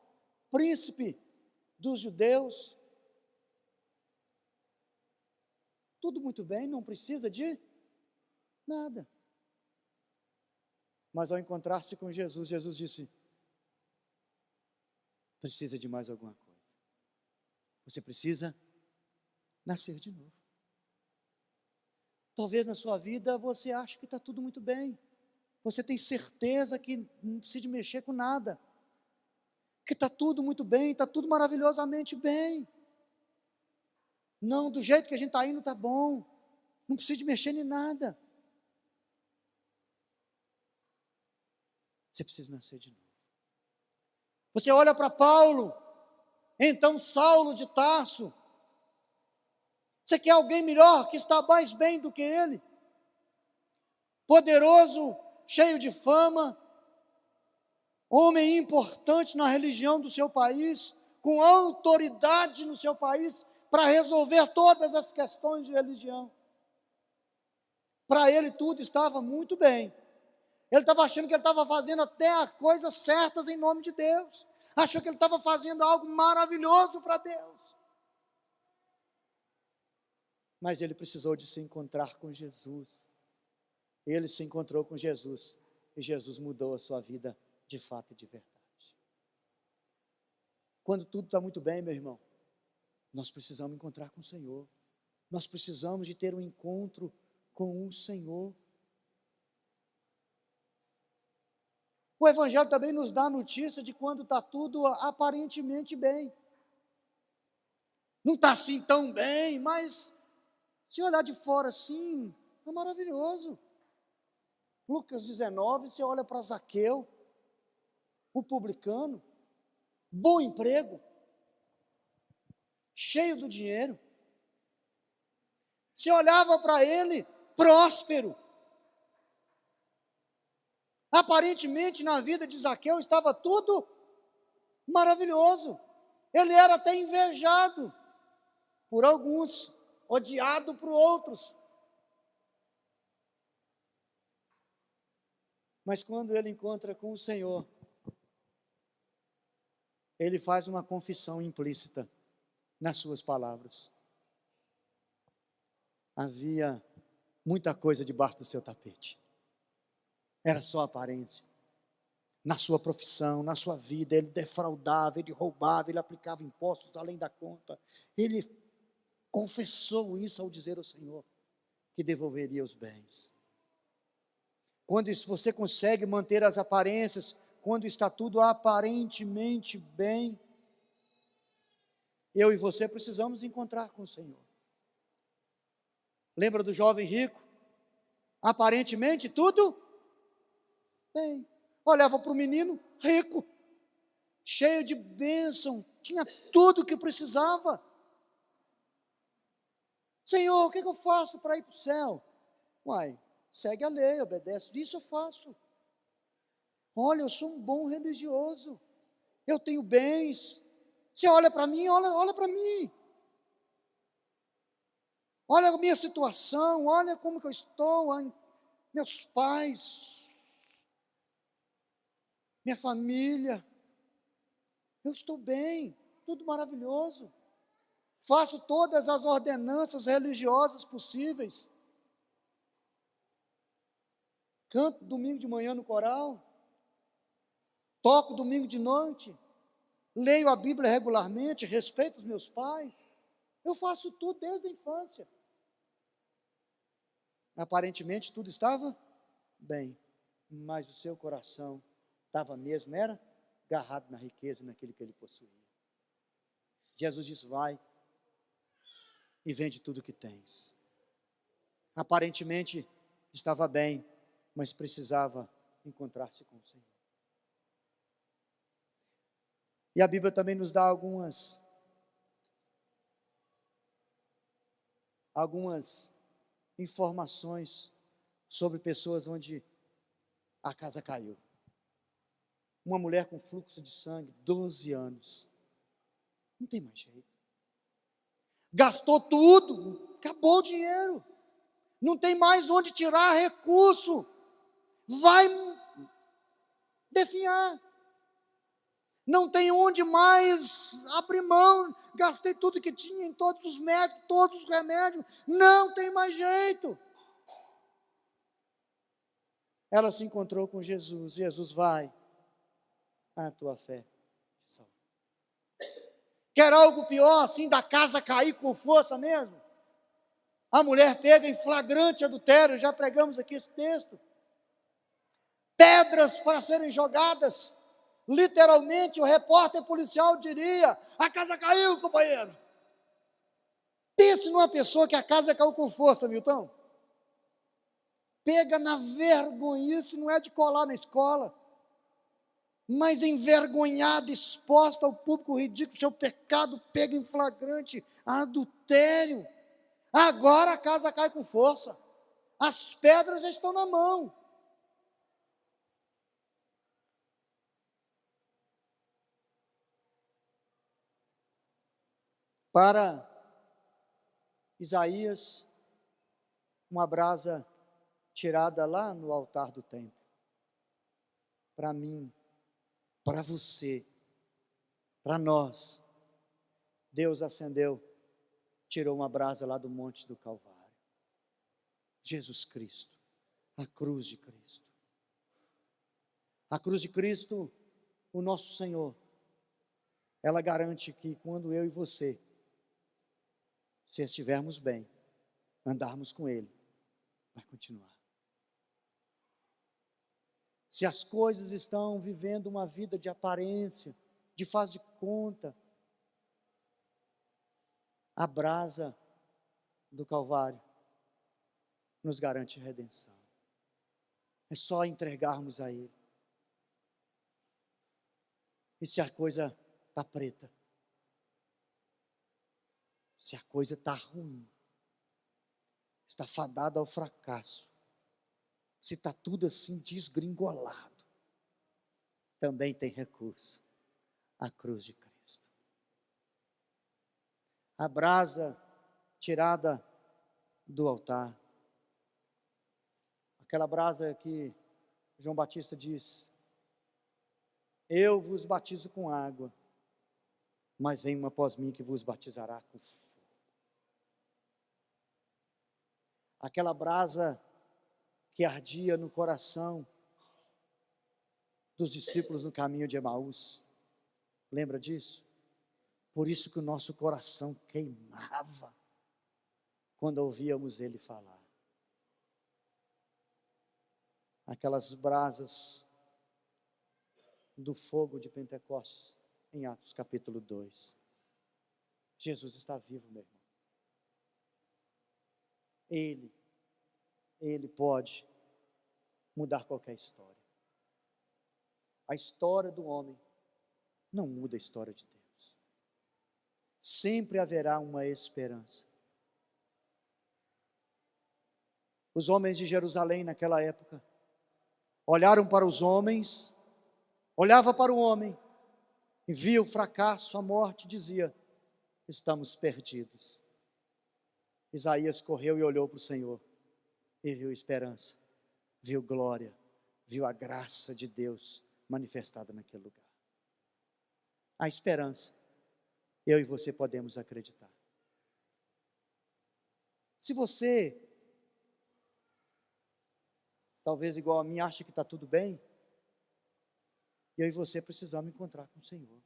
príncipe dos judeus. Tudo muito bem, não precisa de nada. Mas ao encontrar-se com Jesus, Jesus disse: precisa de mais alguma coisa. Você precisa nascer de novo. Talvez na sua vida você ache que está tudo muito bem. Você tem certeza que não precisa mexer com nada. Que está tudo muito bem, está tudo maravilhosamente bem. Não, do jeito que a gente está indo está bom. Não precisa de mexer em nada. Você precisa nascer de novo. Você olha para Paulo, então Saulo de Tarso. Você quer alguém melhor, que está mais bem do que ele? Poderoso, cheio de fama, homem importante na religião do seu país, com autoridade no seu país, para resolver todas as questões de religião. Para ele tudo estava muito bem. Ele estava achando que ele estava fazendo até as coisas certas em nome de Deus. Achou que ele estava fazendo algo maravilhoso para Deus. Mas ele precisou de se encontrar com Jesus. Ele se encontrou com Jesus. E Jesus mudou a sua vida de fato e de verdade. Quando tudo está muito bem, meu irmão, nós precisamos encontrar com o Senhor. Nós precisamos de ter um encontro com o Senhor. O Evangelho também nos dá a notícia de quando está tudo aparentemente bem. Não está assim tão bem, mas se olhar de fora assim, é maravilhoso. Lucas 19, você olha para Zaqueu, o publicano, bom emprego, cheio do dinheiro. Você olhava para ele, próspero. Aparentemente, na vida de Zaqueu estava tudo maravilhoso. Ele era até invejado por alguns, odiado por outros. Mas quando ele encontra com o Senhor, ele faz uma confissão implícita nas suas palavras. Havia muita coisa debaixo do seu tapete. Era só aparência. Na sua profissão, na sua vida, ele defraudava, ele roubava, ele aplicava impostos além da conta. Ele confessou isso ao dizer ao Senhor que devolveria os bens. Quando você consegue manter as aparências, quando está tudo aparentemente bem, eu e você precisamos encontrar com o Senhor. Lembra do jovem rico? Aparentemente tudo bem. Olhava para o menino rico, cheio de bênção, tinha tudo o que precisava. Senhor, o que eu faço para ir para o céu? Uai, segue a lei, obedece. Isso eu faço. Olha, eu sou um bom religioso. Eu tenho bens. Você olha para mim, olha para mim. Olha a minha situação, olha como que eu estou, meus pais, minha família. Eu estou bem, tudo maravilhoso. Faço todas as ordenanças religiosas possíveis. Canto domingo de manhã no coral. Toco domingo de noite. Leio a Bíblia regularmente, respeito os meus pais. Eu faço tudo desde a infância. Aparentemente tudo estava bem, mas o seu coração estava mesmo, era agarrado na riqueza, naquilo que ele possuía. Jesus disse, vai e vende tudo o que tens. Aparentemente estava bem, mas precisava encontrar-se com o Senhor. E a Bíblia também nos dá algumas informações sobre pessoas onde a casa caiu. Uma mulher com fluxo de sangue, 12 anos. Não tem mais jeito. Gastou tudo, acabou o dinheiro. Não tem mais onde tirar recurso. Vai definhar. Não tem onde mais abrir mão. Gastei tudo que tinha em todos os médicos, todos os remédios. Não tem mais jeito. Ela se encontrou com Jesus. Jesus, vai, a tua fé te salvou. Quer algo pior assim, da casa cair com força mesmo? A mulher pega em flagrante adultério, já pregamos aqui esse texto. Pedras para serem jogadas. Literalmente, o repórter policial diria, a casa caiu, companheiro. Pense numa pessoa que a casa caiu com força, Milton. Pega na vergonhice, não é de colar na escola, mas envergonhada, exposta ao público ridículo, seu pecado pega em flagrante, adultério. Agora a casa cai com força, as pedras já estão na mão. Para Isaías, uma brasa tirada lá no altar do templo. Para mim, para você, para nós, Deus acendeu, tirou uma brasa lá do Monte do Calvário. Jesus Cristo, a cruz de Cristo. A cruz de Cristo, o nosso Senhor, ela garante que quando eu e você, se estivermos bem, andarmos com Ele, vai continuar. Se as coisas estão vivendo uma vida de aparência, de faz de conta, a brasa do Calvário nos garante redenção. É só entregarmos a Ele. E se a coisa está preta, se a coisa está ruim, está fadada ao fracasso, se está tudo assim desgringolado, também tem recurso, a cruz de Cristo. A brasa tirada do altar, aquela brasa que João Batista diz: eu vos batizo com água, mas vem uma após mim que vos batizará com fogo. Aquela brasa que ardia no coração dos discípulos no caminho de Emaús. Lembra disso? Por isso que o nosso coração queimava quando ouvíamos ele falar. Aquelas brasas do fogo de Pentecostes, em Atos capítulo 2. Jesus está vivo, meu irmão. Ele pode mudar qualquer história. A história do homem não muda a história de Deus. Sempre haverá uma esperança. Os homens de Jerusalém naquela época olharam para os homens, olhava para o homem e via o fracasso, a morte, e dizia: estamos perdidos. Isaías correu e olhou para o Senhor e viu esperança, viu glória, viu a graça de Deus manifestada naquele lugar. A esperança, eu e você podemos acreditar. Se você, talvez igual a mim, acha que está tudo bem, eu e você precisamos encontrar com o Senhor,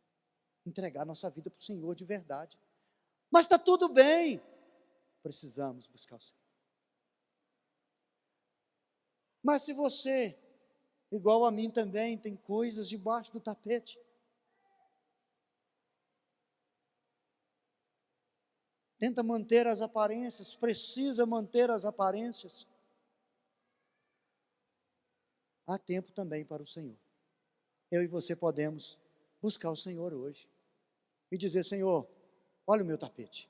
entregar nossa vida para o Senhor de verdade. Mas está tudo bem, precisamos buscar o Senhor. Mas se você, igual a mim também, tem coisas debaixo do tapete, tenta manter as aparências, precisa manter as aparências, há tempo também para o Senhor. Eu e você podemos buscar o Senhor hoje e dizer: Senhor, olha o meu tapete,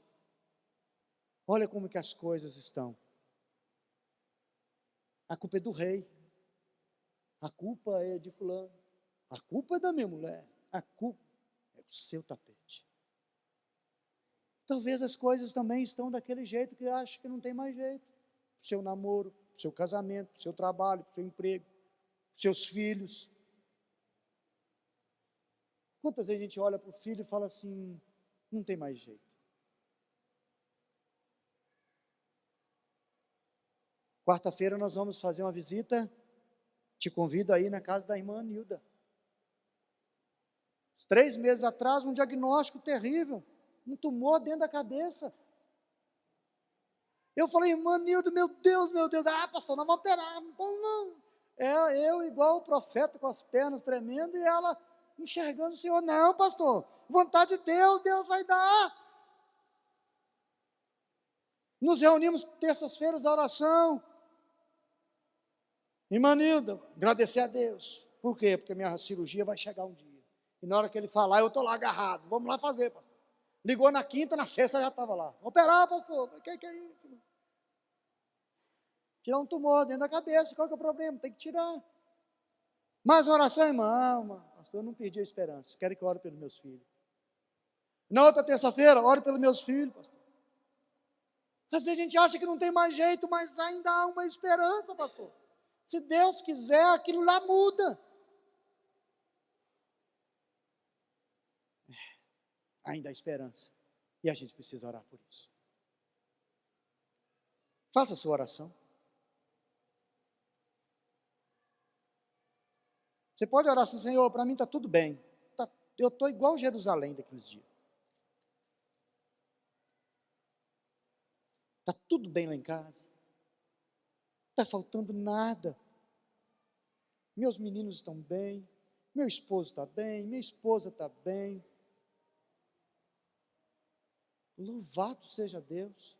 olha como que as coisas estão. A culpa é do rei, a culpa é de fulano, a culpa é da minha mulher, a culpa é do seu tapete. Talvez as coisas também estão daquele jeito que acha que não tem mais jeito. O seu namoro, o seu casamento, o seu trabalho, o seu emprego, os seus filhos. Quantas vezes a gente olha para o filho e fala assim: não tem mais jeito. Quarta-feira nós vamos fazer uma visita, te convido aí na casa da irmã Nilda. 3 meses atrás, um diagnóstico terrível, um tumor dentro da cabeça. Eu falei: irmã Nilda, meu Deus, pastor, nós vamos operar. Não. Eu igual o profeta com as pernas tremendo e ela enxergando o Senhor. Não, pastor, vontade de Deus, Deus vai dar. Nos reunimos terças-feiras da oração. Irmã Nilda, agradecer a Deus. Por quê? Porque minha cirurgia vai chegar um dia. E na hora que ele falar, eu estou lá agarrado. Vamos lá fazer, pastor. Ligou na quinta, na sexta já estava lá. Operar, pastor. O que é isso? Tirar um tumor dentro da cabeça. Qual que é o problema? Tem que tirar. Mais oração, irmã. Pastor, eu não perdi a esperança. Quero que eu ore pelos meus filhos. Na outra terça-feira, ore pelos meus filhos, pastor. Às vezes a gente acha que não tem mais jeito, mas ainda há uma esperança, pastor. Se Deus quiser, aquilo lá muda. Ainda há esperança. E a gente precisa orar por isso. Faça a sua oração. Você pode orar assim, Senhor, para mim está tudo bem. Eu estou igual Jerusalém daqueles dias. Está tudo bem lá em casa. Não está faltando nada. Meus meninos estão bem. Meu esposo está bem. Minha esposa está bem. Louvado seja Deus.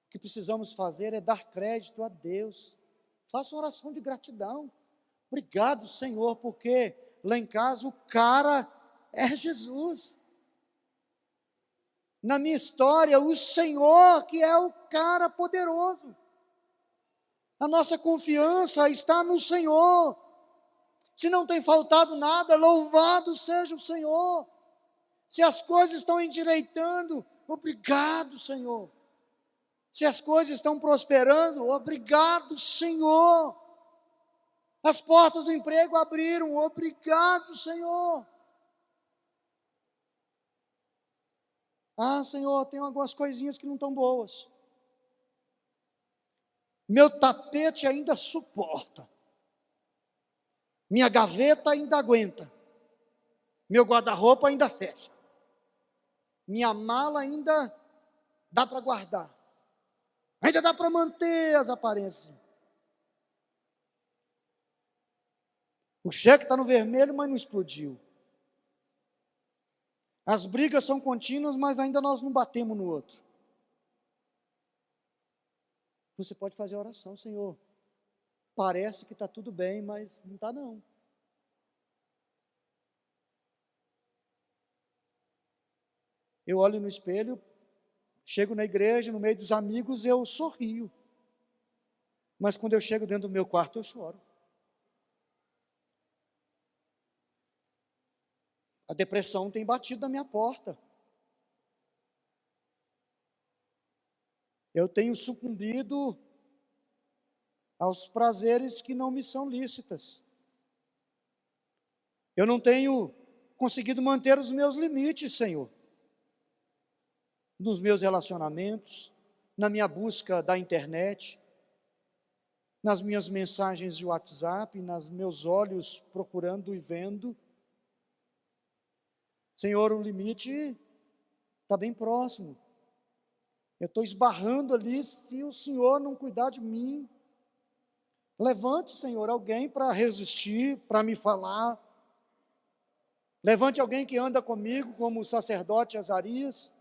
O que precisamos fazer é dar crédito a Deus. Faça uma oração de gratidão. Obrigado, Senhor, porque lá em casa o cara é Jesus. Na minha história, o Senhor que é o cara poderoso. A nossa confiança está no Senhor. Se não tem faltado nada, louvado seja o Senhor. Se as coisas estão endireitando, obrigado, Senhor. Se as coisas estão prosperando, obrigado, Senhor. As portas do emprego abriram, obrigado, Senhor. Ah, Senhor, tem algumas coisinhas que não estão boas. Meu tapete ainda suporta. Minha gaveta ainda aguenta. Meu guarda-roupa ainda fecha. Minha mala ainda dá para guardar. Ainda dá para manter as aparências. O cheque está no vermelho, mas não explodiu. As brigas são contínuas, mas ainda nós não batemos no outro. Você pode fazer a oração, Senhor. Parece que está tudo bem, mas não está não. Eu olho no espelho, chego na igreja, no meio dos amigos, eu sorrio. Mas quando eu chego dentro do meu quarto, eu choro. A depressão tem batido na minha porta. Eu tenho sucumbido aos prazeres que não me são lícitas. Eu não tenho conseguido manter os meus limites, Senhor. Nos meus relacionamentos, na minha busca da internet, nas minhas mensagens de WhatsApp, nos meus olhos procurando e vendo. Senhor, o limite está bem próximo. Eu estou esbarrando ali se o Senhor não cuidar de mim. Levante, Senhor, alguém para resistir, para me falar. Levante alguém que anda comigo, como o sacerdote Azarias.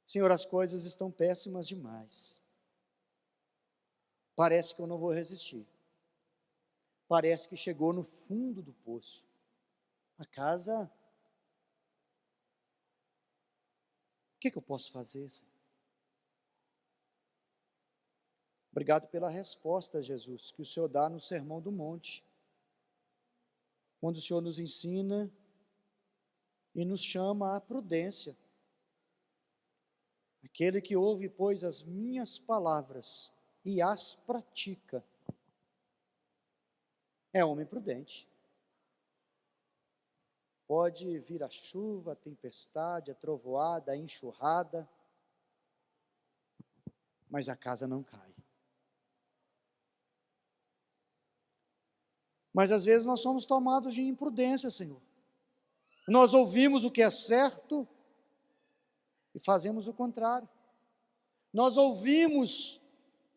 Senhor, as coisas estão péssimas demais. Parece que eu não vou resistir. Parece que chegou no fundo do poço. A casa... O que eu posso fazer, Senhor? Obrigado pela resposta, Jesus, que o Senhor dá no Sermão do Monte. Quando o Senhor nos ensina e nos chama à prudência. Aquele que ouve, pois, as minhas palavras e as pratica, é homem prudente. Pode vir a chuva, a tempestade, a trovoada, a enxurrada, mas a casa não cai. Mas às vezes nós somos tomados de imprudência, Senhor. Nós ouvimos o que é certo e fazemos o contrário. Nós ouvimos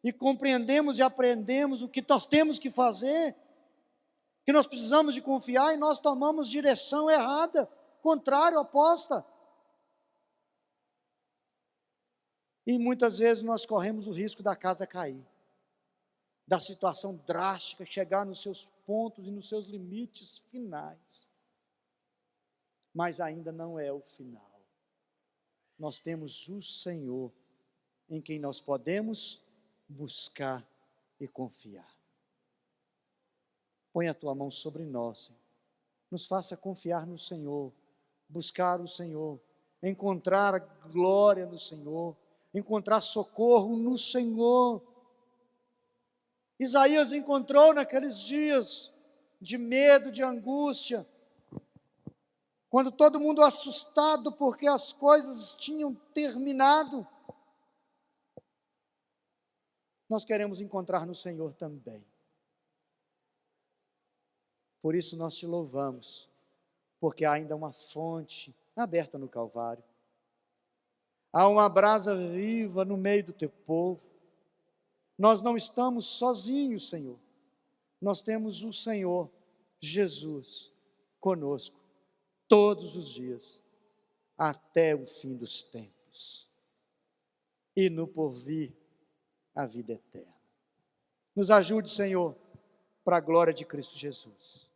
e compreendemos e aprendemos o que nós temos que fazer, que nós precisamos de confiar, e nós tomamos direção errada, contrária, oposta. E muitas vezes nós corremos o risco da casa cair, da situação drástica chegar nos seus pontos e nos seus limites finais. Mas ainda não é o final. Nós temos o Senhor, em quem nós podemos buscar e confiar. Põe a tua mão sobre nós, Senhor. Nos faça confiar no Senhor, buscar o Senhor, encontrar glória no Senhor, encontrar socorro no Senhor. Isaías encontrou naqueles dias de medo, de angústia, quando todo mundo assustado porque as coisas tinham terminado. Nós queremos encontrar no Senhor também. Por isso nós te louvamos, porque há ainda uma fonte aberta no Calvário. Há uma brasa viva no meio do teu povo. Nós não estamos sozinhos, Senhor. Nós temos o Senhor Jesus conosco todos os dias, até o fim dos tempos. E no porvir, a vida eterna. Nos ajude, Senhor, para a glória de Cristo Jesus.